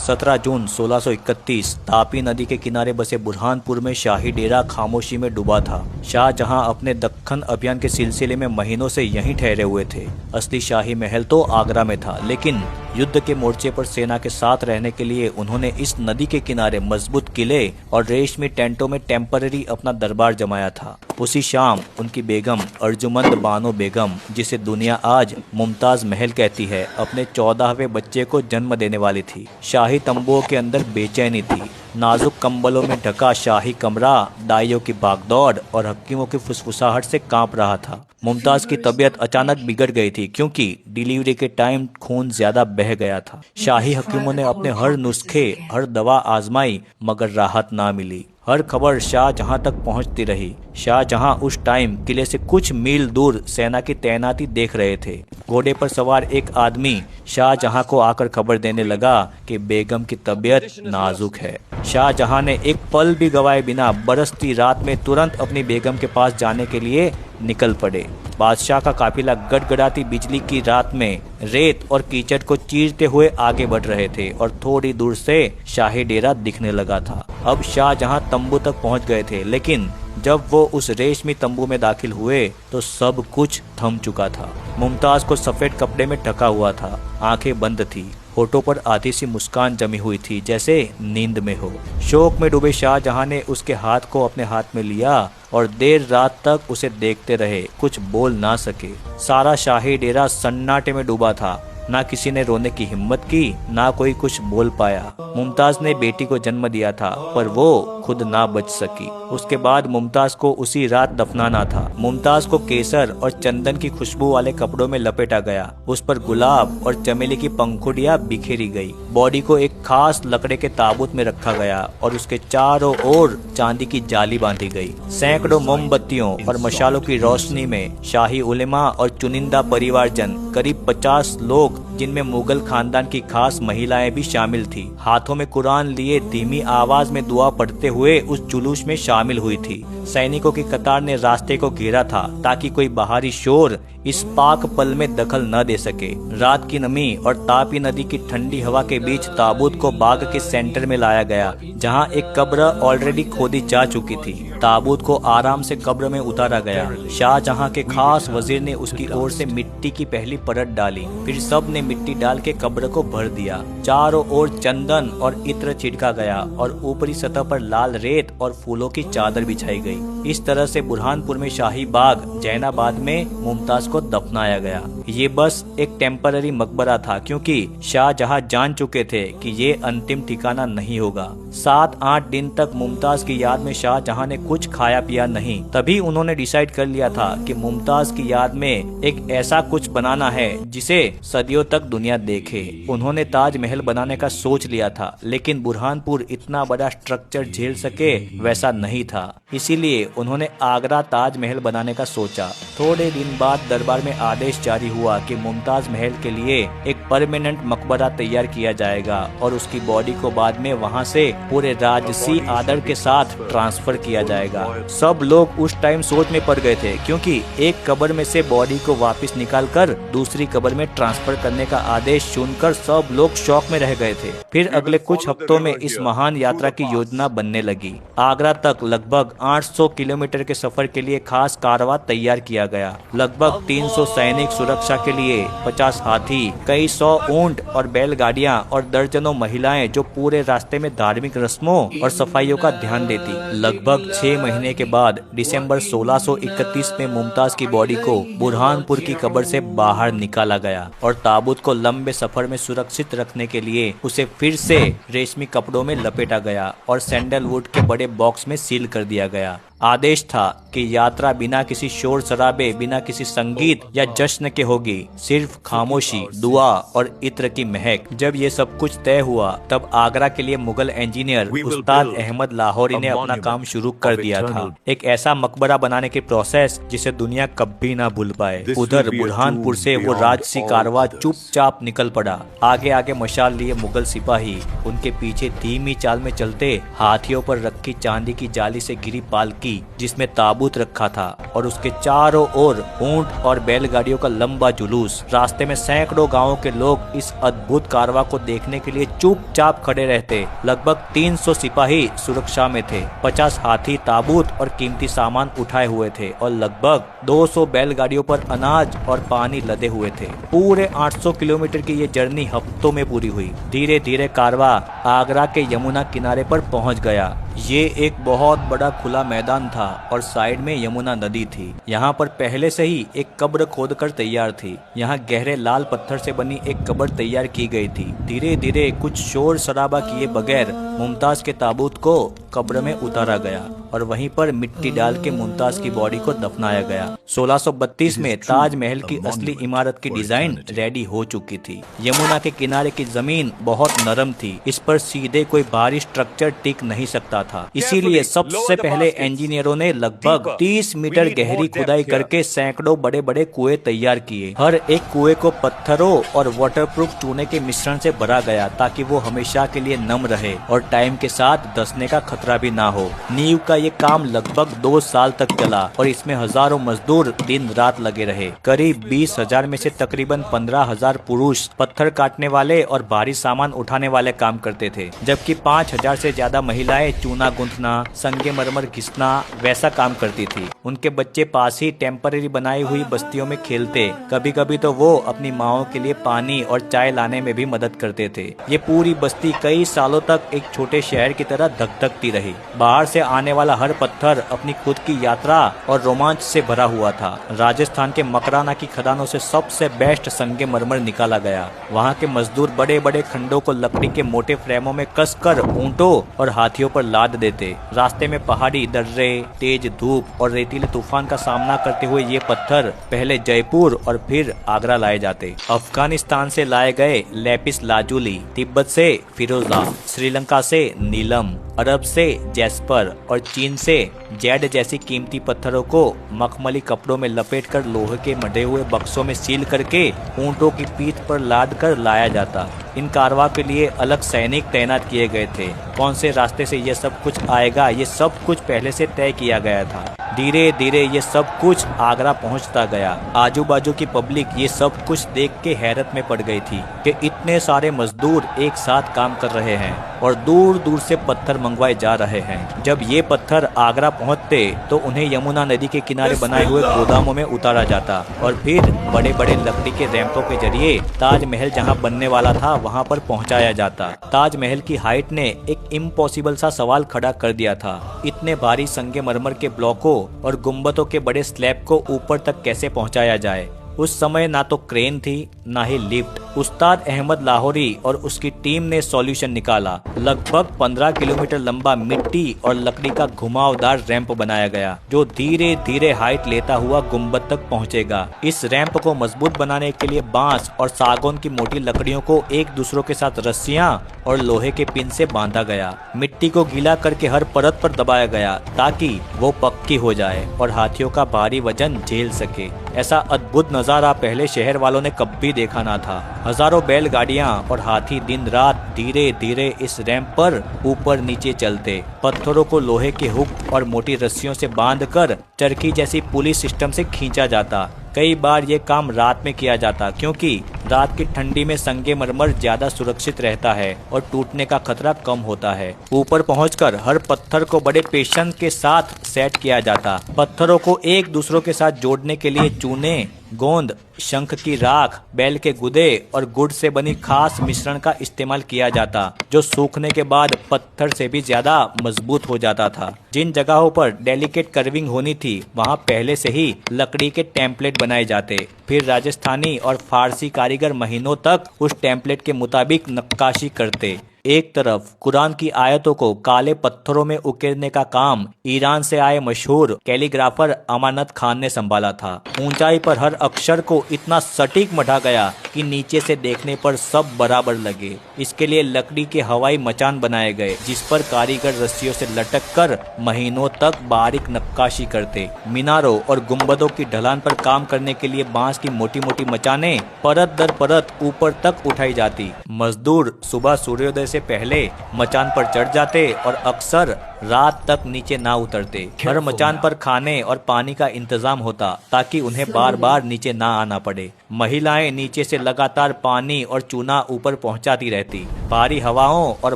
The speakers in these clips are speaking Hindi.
17 जून 1631 तापी नदी के किनारे बसे बुरहानपुर में शाही डेरा खामोशी में डूबा था। शाहजहां अपने दक्खन अभियान के सिलसिले में महीनों से यहीं ठहरे हुए थे। असली शाही महल तो आगरा में था, लेकिन युद्ध के मोर्चे पर सेना के साथ रहने के लिए उन्होंने इस नदी के किनारे मजबूत किले और रेशमी टेंटों में टेम्पररी अपना दरबार जमाया था। उसी शाम उनकी बेगम अर्जुमंद बानो बेगम, जिसे दुनिया आज मुमताज महल कहती है, अपने 14वें बच्चे को जन्म देने वाली थी। शाही तंबुओं के अंदर बेचैनी थी। नाजुक कंबलों में ढका शाही कमरा दाइयों की भागदौड़ और हकीमों की फुसफुसाहट से कांप रहा था। मुमताज की तबीयत अचानक बिगड़ गई थी क्योंकि डिलीवरी के टाइम खून ज्यादा बह गया था। शाही हकीमों ने अपने हर नुस्खे, हर दवा आजमाई, मगर राहत ना मिली। हर खबर शाहजहां तक पहुंचती रही। शाहजहां उस टाइम किले से कुछ मील दूर सेना की तैनाती देख रहे थे। घोड़े पर सवार एक आदमी शाहजहां को आकर खबर देने लगा कि बेगम की तबीयत नाजुक है। शाहजहां ने एक पल भी गवाए बिना बरसती रात में तुरंत अपनी बेगम के पास जाने के लिए निकल पड़े। बादशाह का काफिला गड़गड़ाती बिजली की रात में रेत और कीचड़ को चीरते हुए आगे बढ़ रहे थे और थोड़ी दूर से शाही डेरा दिखने लगा था। अब शाहजहां तंबू तक पहुंच गए थे, लेकिन जब वो उस रेशमी तंबू में दाखिल हुए तो सब कुछ थम चुका था। मुमताज को सफेद कपड़े में ढका हुआ था, आंखें बंद थी, होठों पर आधी सी मुस्कान जमी हुई थी जैसे नींद में हो। शोक में डूबे शाहजहां ने उसके हाथ को अपने हाथ में लिया और देर रात तक उसे देखते रहे, कुछ बोल ना सके। सारा शाही डेरा सन्नाटे में डूबा था। ना किसी ने रोने की हिम्मत की, ना कोई कुछ बोल पाया। मुमताज ने बेटी को जन्म दिया था, पर वो खुद ना बच सकी। उसके बाद मुमताज को उसी रात दफनाना था। मुमताज को केसर और चंदन की खुशबू वाले कपड़ों में लपेटा गया। उस पर गुलाब और चमेली की पंखुड़ियां बिखेरी गई। बॉडी को एक खास लकड़े के ताबूत में रखा गया और उसके चारों ओर चांदी की जाली बांधी गई। सैकड़ों मोमबत्तियों और मशालों की रोशनी में शाही उलेमा और चुनिंदा परिवारजन, करीब 50 लोग, जिनमें मुगल खानदान की खास महिलाएं भी शामिल थी, हाथों में कुरान लिए धीमी आवाज में दुआ पढ़ते हुए उस जुलूस में शामिल हुई थी। सैनिकों की कतार ने रास्ते को घेरा था ताकि कोई बाहरी शोर इस पाक पल में दखल न दे सके। रात की नमी और तापी नदी की ठंडी हवा के बीच ताबूत को बाग के सेंटर में लाया गया, जहां एक कब्र ऑलरेडी खोदी जा चुकी थी। ताबूत को आराम से कब्र में उतारा गया। शाहजहां के खास वजीर ने उसकी ओर से मिट्टी की पहली परत डाली, फिर सब ने मिट्टी डाल के कब्र को भर दिया। चारों ओर चंदन और इत्र छिड़का गया और ऊपरी सतह पर लाल रेत और फूलों की चादर बिछाई गई। इस तरह से बुरहानपुर में शाही बाग जैनाबाद में मुमताज को दफनाया गया। ये बस एक टेम्पररी मकबरा था, क्योंकि शाहजहां जान चुके थे कि ये अंतिम ठिकाना नहीं होगा। 7-8 दिन तक मुमताज की याद में शाहजहां ने कुछ खाया पिया नहीं। तभी उन्होंने डिसाइड कर लिया था कि मुमताज की याद में एक ऐसा कुछ बनाना है जिसे सदियों तक दुनिया देखे। उन्होंने ताजमहल बनाने का सोच लिया था, लेकिन बुरहानपुर इतना बड़ा स्ट्रक्चर झेल सके वैसा नहीं था। इसीलिए उन्होंने आगरा ताजमहल बनाने का सोचा। थोड़े दिन बाद दरबार में आदेश जारी हुआ कि मुमताज महल के लिए एक परमानेंट मकबरा तैयार किया जाएगा और उसकी बॉडी को बाद में वहां से पूरे राजसी आदर के साथ ट्रांसफर किया जाएगा। सब लोग उस टाइम सोच में पड़ गए थे, क्योंकि एक कब्र में से बॉडी को वापस निकालकर दूसरी कब्र में ट्रांसफर करने का आदेश सुनकर सब लोग शॉक में रह गए थे। फिर अगले कुछ हफ्तों में इस महान यात्रा की योजना बनने लगी। आगरा तक लगभग 800 किलोमीटर के सफर के लिए खास कारवां तैयार किया गया। लगभग 300 सैनिक सुरक्षा के लिए, 50 हाथी, कई 100 ऊंट और बैलगाड़ियां और दर्जनों महिलाएं जो पूरे रास्ते में धार्मिक रस्मों और सफाइयों का ध्यान देती। लगभग 6 महीने के बाद दिसंबर 1631 में मुमताज की बॉडी को बुरहानपुर की कब्र से बाहर निकाला गया और ताबूत को लंबे सफर में सुरक्षित रखने के लिए उसे फिर से रेशमी कपड़ों में लपेटा गया और सैंडलवुड के बड़े बॉक्स में सील कर दिया गया। आदेश था कि यात्रा बिना किसी शोर शराबे, बिना किसी संगीत या जश्न के होगी, सिर्फ खामोशी, दुआ और इत्र की महक। जब ये सब कुछ तय हुआ, तब आगरा के लिए मुगल इंजीनियर उस्ताद अहमद लाहौरी ने अपना काम शुरू कर दिया था। एक ऐसा मकबरा बनाने की प्रोसेस जिसे दुनिया कभी ना भूल पाए। उधर बुरहानपुर से वो राजसी कारवां चुपचाप निकल पड़ा। आगे आगे मशाल लिए मुगल सिपाही, उनके पीछे धीमी चाल में चलते हाथियों पर रखी चांदी की जाली से घिरी पालकी पलकी जिसमें ताबूत रखा था और उसके चारों ओर ऊंट और बैलगाड़ियों का लंबा जुलूस। रास्ते में सैकड़ों गांवों के लोग इस अद्भुत कारवां को देखने के लिए चुपचाप खड़े रहते। लगभग 300 सिपाही सुरक्षा में थे, 50 हाथी ताबूत और कीमती सामान उठाए हुए थे और लगभग 200 बैलगाड़ियों पर अनाज और पानी लदे हुए थे। पूरे 800 किलोमीटर की ये जर्नी हफ्तों में पूरी हुई। धीरे धीरे कारवां आगरा के यमुना किनारे पर पहुंच गया। ये एक बहुत बड़ा खुला मैदान था और साइड में यमुना नदी थी। यहाँ पर पहले से ही एक कब्र खोदकर तैयार थी। यहाँ गहरे लाल पत्थर से बनी एक कब्र तैयार की गई थी। धीरे धीरे कुछ शोर शराबा किए बगैर मुमताज के ताबूत को कब्र में उतारा गया और वहीं पर मिट्टी डाल के मुमताज की बॉडी को दफनाया गया। 1632 में ताजमहल की असली इमारत की डिजाइन रेडी हो चुकी थी। यमुना के किनारे की जमीन बहुत नरम थी, इस पर सीधे कोई भारी स्ट्रक्चर टिक नहीं सकता था। इसीलिए सबसे पहले इंजीनियरों ने लगभग 30 मीटर गहरी खुदाई करके सैकड़ों बड़े बड़े कुएं तैयार किए। हर एक कुएं को पत्थरों और वाटरप्रूफ चूने के मिश्रण से भरा गया ताकि वो हमेशा के लिए नम रहे और टाइम के साथ धंसने का खतरा भी ना हो। नींव का ये काम लगभग 2 साल तक चला और इसमें हजारों मजदूर दिन रात लगे रहे। करीब 20,000 में से तकरीबन 15,000 पुरुष पत्थर काटने वाले और भारी सामान उठाने वाले काम करते थे, जबकि 5,000 से ज्यादा महिलाएं चूना गूंथना, संगमरमर घिसना वैसा काम करती थी। उनके बच्चे पास ही टेम्पररी बनाई हुई बस्तियों में खेलते। कभी कभी तो वो अपनी माओं के लिए पानी और चाय लाने में भी मदद करते थे। ये पूरी बस्ती कई सालों तक एक छोटे शहर की तरह धकधकती रही। बाहर से आने वाला हर पत्थर अपनी खुद की यात्रा और रोमांच से भरा हुआ था। राजस्थान के मकराना की खदानों से सबसे बेस्ट संगमरमर निकाला गया। वहाँ के मजदूर बड़े बड़े खंडों को लकड़ी के मोटे फ्रेमों में कसकर ऊंटों और हाथियों पर लाद देते। रास्ते में पहाड़ी दर्रे, तेज धूप और रेतीले तूफान का सामना करते हुए ये पत्थर पहले जयपुर और फिर आगरा लाए जाते। अफगानिस्तान से लाए गए लेपिस लाजुली, तिब्बत से फिरोजा, श्रीलंका से नीलम, अरब से जैस्पर और चीन से जेड जैसी कीमती पत्थरों को मखमली कपड़ों में लपेटकर लोहे के मढ़े हुए बक्सों में सील करके ऊंटों की पीठ पर लाद कर लाया जाता। इन कारवां के लिए अलग सैनिक तैनात किए गए थे। कौन से रास्ते से ये सब कुछ आएगा, ये सब कुछ पहले से तय किया गया था। धीरे धीरे ये सब कुछ आगरा पहुंचता गया। आजू बाजू की पब्लिक ये सब कुछ देख के हैरत में पड़ गई थी कि इतने सारे मजदूर एक साथ काम कर रहे हैं और दूर दूर से पत्थर मंगवाए जा रहे हैं। जब ये पत्थर आगरा पहुंचते तो उन्हें यमुना नदी के किनारे बनाए हुए गोदामों में उतारा जाता और फिर बड़े बड़े लकड़ी के रैंपों के जरिए ताजमहल जहां बनने वाला था वहां पर पहुंचाया जाता। ताजमहल की हाइट ने एक इम्पॉसिबल सा सवाल खड़ा कर दिया था। इतने भारी संगमरमर के ब्लॉकों और गुंबदों के बड़े स्लैब को ऊपर तक कैसे पहुंचाया जाए। उस समय ना तो क्रेन थी ना ही लिफ्ट। उस्ताद अहमद लाहौरी और उसकी टीम ने सॉल्यूशन निकाला। लगभग 15 किलोमीटर लंबा मिट्टी और लकड़ी का घुमावदार रैंप बनाया गया जो धीरे धीरे हाइट लेता हुआ गुंबद तक पहुंचेगा। इस रैंप को मजबूत बनाने के लिए बांस और सागौन की मोटी लकड़ियों को एक दूसरों के साथ रस्सियां और लोहे के पिन से बांधा गया। मिट्टी को गीला करके हर परत पर दबाया गया ताकि वो पक्की हो जाए और हाथियों का भारी वजन झेल सके। ऐसा अद्भुत नजारा पहले शहर वालों ने कभी देखा ना था। हजारों बैलगाड़ियां और हाथी दिन रात धीरे धीरे इस रैंप पर ऊपर नीचे चलते। पत्थरों को लोहे के हुक और मोटी रस्सियों से बांधकर चरखी जैसी पुली सिस्टम से खींचा जाता। कई बार ये काम रात में किया जाता क्योंकि रात की ठंडी में संगमरमर ज्यादा सुरक्षित रहता है और टूटने का खतरा कम होता है। ऊपर पहुंचकर हर पत्थर को बड़े पेशेंस के साथ सेट किया जाता। पत्थरों को एक दूसरों के साथ जोड़ने के लिए चूने, गोंद, शंख की राख, बैल के गुदे और गुड़ से बनी खास मिश्रण का इस्तेमाल किया जाता जो सूखने के बाद पत्थर से भी ज्यादा मजबूत हो जाता था। जिन जगहों पर डेलिकेट कर्विंग होनी थी वहां पहले से ही लकड़ी के टेम्पलेट बनाए जाते। फिर राजस्थानी और फारसी कारीगर महीनों तक उस टेम्पलेट के मुताबिक नक्काशी करते। एक तरफ कुरान की आयतों को काले पत्थरों में उकेरने का काम ईरान से आए मशहूर कैलीग्राफर अमानत खान ने संभाला था। ऊंचाई पर हर अक्षर को इतना सटीक मढ़ा गया कि नीचे से देखने पर सब बराबर लगे। इसके लिए लकड़ी के हवाई मचान बनाए गए जिस पर कारीगर रस्सियों से लटक कर महीनों तक बारीक नक्काशी करते। मीनारों और गुंबदों की ढलान पर काम करने के लिए बांस की मोटी मोटी मचाने परत दर परत ऊपर तक उठाई जाती। मजदूर सुबह सूर्योदय से से पहले मचान पर चढ़ जाते और अक्सर रात तक नीचे ना उतरते। हर मचान पर खाने और पानी का इंतजाम होता ताकि उन्हें बार बार नीचे ना आना पड़े। महिलाएं नीचे से लगातार पानी और चूना ऊपर पहुंचाती रहती। भारी हवाओं और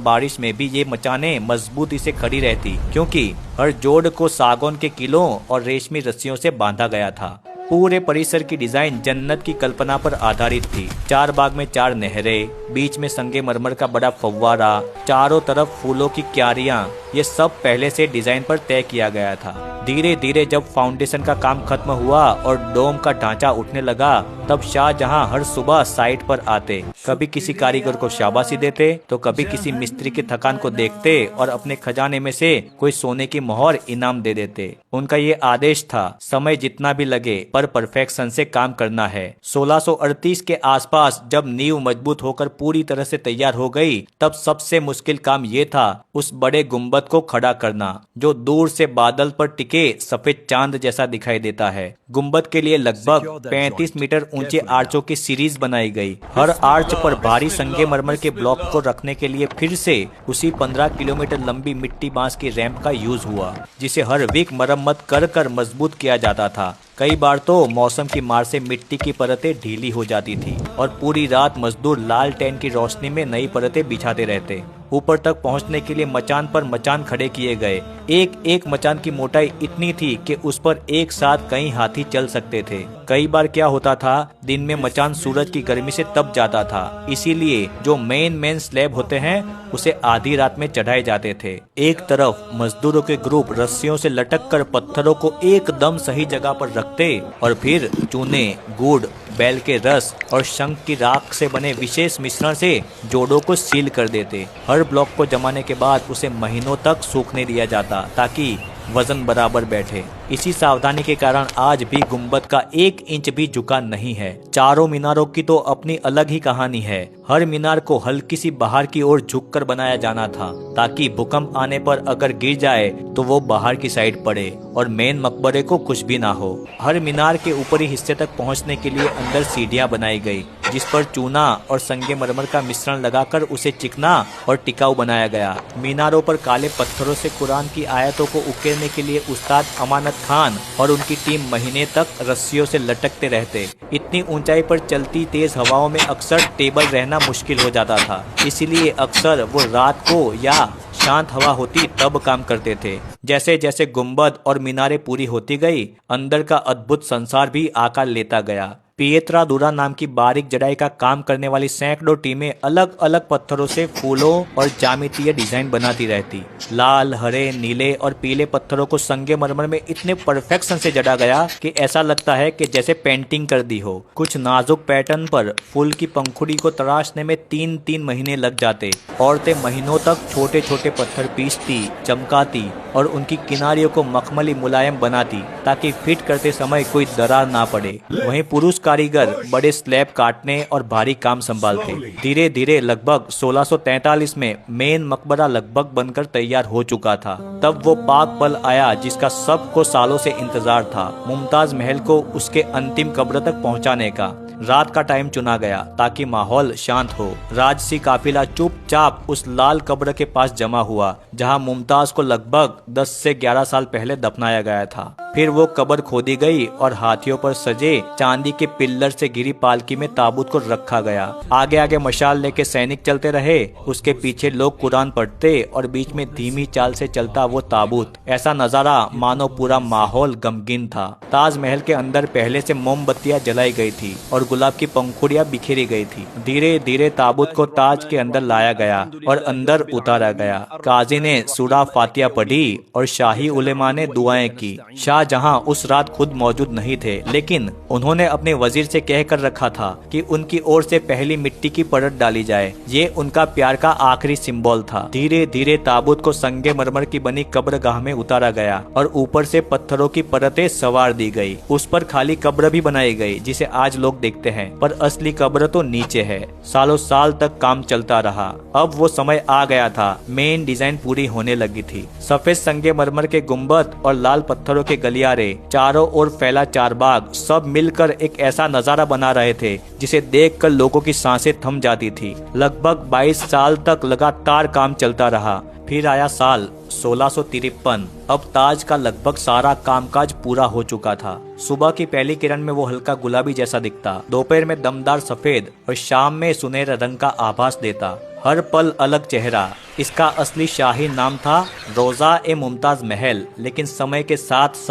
बारिश में भी ये मचाने मजबूती से खड़ी रहती, क्योंकि हर जोड़ को सागौन के किलों और रेशमी रस्सियों से बांधा गया था। पूरे परिसर की डिजाइन जन्नत की कल्पना पर आधारित थी। 4 बाग में 4 नहरें, बीच में संगमरमर का बड़ा फव्वारा, चारों तरफ फूलों की क्यारियां, ये सब पहले से डिजाइन पर तय किया गया था। धीरे धीरे जब फाउंडेशन का काम खत्म हुआ और डोम का ढांचा उठने लगा, तब शाहजहां हर सुबह साइट पर आते। कभी किसी कारीगर को शाबाशी देते तो कभी किसी मिस्त्री की थकान को देखते और अपने खजाने में से कोई सोने की मोहर इनाम दे देते। उनका ये आदेश था, समय जितना भी लगे पर परफेक्शन से काम करना है। 1638 के आसपास जब नींव मजबूत होकर पूरी तरह से तैयार हो गई, तब सबसे मुश्किल काम ये था उस बड़े गुंबद को खड़ा करना, जो दूर से बादल पर टिके सफेद चांद जैसा दिखाई देता है। गुंबद के लिए लगभग 35 मीटर ऊंचे आर्चों की सीरीज बनाई गई। हर आर्च पर भारी संगमरमर के ब्लॉक को रखने के लिए फिर से उसी 15 किलोमीटर लंबी मिट्टी बांस की रैंप का यूज हुआ, जिसे हर वीक मरम्मत कर मजबूत किया जाता था। कई बार तो मौसम की मार से मिट्टी की परतें ढीली हो जाती थी और पूरी रात मजदूर लालटेन की रोशनी में नई परतें बिछाते रहते। ऊपर तक पहुंचने के लिए मचान पर मचान खड़े किए गए। एक एक मचान की मोटाई इतनी थी कि उस पर एक साथ कई हाथी चल सकते थे। कई बार क्या होता था, दिन में मचान सूरज की गर्मी से तप जाता था, इसीलिए जो मेन स्लैब होते हैं उसे आधी रात में चढ़ाए जाते थे। एक तरफ मजदूरों के ग्रुप रस्सियों से लटक कर पत्थरों को एकदम सही जगह पर रखते और फिर चूने, गुड़, बैल के रस और शंख की राख से बने विशेष मिश्रण से जोड़ों को सील कर देते। हर ब्लॉक को जमाने के बाद उसे महीनों तक सूखने दिया जाता ताकि वजन बराबर बैठे। इसी सावधानी के कारण आज भी गुंबद का 1 इंच भी झुका नहीं है। चारों मीनारों की तो अपनी अलग ही कहानी है। हर मीनार को हल्की सी बाहर की ओर झुककर बनाया जाना था, ताकि भूकंप आने पर अगर गिर जाए तो वो बाहर की साइड पड़े और मेन मकबरे को कुछ भी ना हो। हर मीनार के ऊपरी हिस्से तक पहुंचने के लिए अंदर सीढ़ियां बनाई गई, जिस पर चूना और संगमरमर का मिश्रण लगाकर उसे चिकना और टिकाऊ बनाया गया। मीनारों पर काले पत्थरों से कुरान की आयतों को उकेरने के लिए उस्ताद अमानत खान और उनकी टीम महीने तक रस्सियों से लटकते रहते। इतनी ऊंचाई पर चलती तेज हवाओं में अक्सर टेबल रहना मुश्किल हो जाता था, इसलिए अक्सर वो रात को या शांत हवा होती तब काम करते थे। जैसे जैसे गुंबद और मीनारें पूरी होती गई, अंदर का अद्भुत संसार भी आकार लेता गया। पिएत्रादुरा नाम की बारीक जड़ाई का काम करने वाली सैकड़ों टीमें अलग अलग पत्थरों से फूलों और ज्यामितीय डिजाइन बनाती रहती। लाल, हरे, नीले और पीले पत्थरों को संगमरमर में इतने परफेक्शन से जड़ा गया कि ऐसा लगता है कि जैसे पेंटिंग कर दी हो। कुछ नाजुक पैटर्न पर फूल की पंखुड़ी को तराशने में 3-3 महीने लग जाते। औरतें महीनों तक छोटे छोटे पत्थर पीसती, चमकाती और उनकी किनारियों को मखमली मुलायम बनाती, ताकि फिट करते समय कोई दरार ना पड़े। वहीं पुरुष कारीगर बड़े स्लैब काटने और भारी काम संभालते। धीरे धीरे लगभग 1643 में मेन मकबरा लगभग बनकर तैयार हो चुका था। तब वो पाक पल आया जिसका सबको सालों से इंतजार था, मुमताज महल को उसके अंतिम कब्र तक पहुंचाने का। रात का टाइम चुना गया ताकि माहौल शांत हो। राजसी काफिला चुपचाप उस लाल कब्र के पास जमा हुआ, जहां मुमताज को लगभग 10 से 11 साल पहले दफनाया गया था। फिर वो कब्र खोदी गई और हाथियों पर सजे चांदी के पिल्लर से घिरी पालकी में ताबूत को रखा गया। आगे आगे मशाल लेके सैनिक चलते रहे, उसके पीछे लोग कुरान पढ़ते और बीच में धीमी चाल से चलता वो ताबूत। ऐसा नजारा मानो पूरा माहौल गमगीन था। ताजमहल के अंदर पहले से मोमबत्तियां जलाई गई थी और गुलाब की पंखुड़ियां बिखेरी गई थी। धीरे धीरे ताबूत को ताज के अंदर लाया गया और अंदर उतारा गया। काजी ने सूरा फातिहा पढ़ी और शाही उलेमा ने दुआएं की। शाहजहां उस रात खुद मौजूद नहीं थे, लेकिन उन्होंने अपने वजीर से कह कर रखा था कि उनकी ओर से पहली मिट्टी की परत डाली जाए। ये उनका प्यार का आखिरी सिंबल था। धीरे धीरे ताबूत को संगमरमर की बनी कब्रगाह में उतारा गया और ऊपर से पत्थरों की परतें सवार दी गई। उस पर खाली कब्र भी बनाई गई, जिसे आज लोग देखते हैं, पर असली कब्र तो नीचे है। सालों साल तक काम चलता रहा। अब वो समय आ गया था, मेन डिजाइन पूरी होने लगी थी। सफेद संगमरमर के गुंबद और लाल पत्थरों के गलियारे, चारों ओर फैला चारबाग, सब मिलकर एक ऐसा नजारा बना रहे थे जिसे देखकर लोगों की सांसें थम जाती थी। लगभग 22 साल तक लगातार काम चलता रहा। फिर आया साल 1653। अब ताज का लगभग सारा कामकाज पूरा हो चुका था। सुबह की पहली किरण में वो हल्का गुलाबी जैसा दिखता, दोपहर में दमदार सफेद और शाम में सुनहरे रंग का आभास देता। हर पल अलग चेहरा। इसका असली शाही नाम था रोजा ए मुमताज महल, लेकिन समय के साथ साथ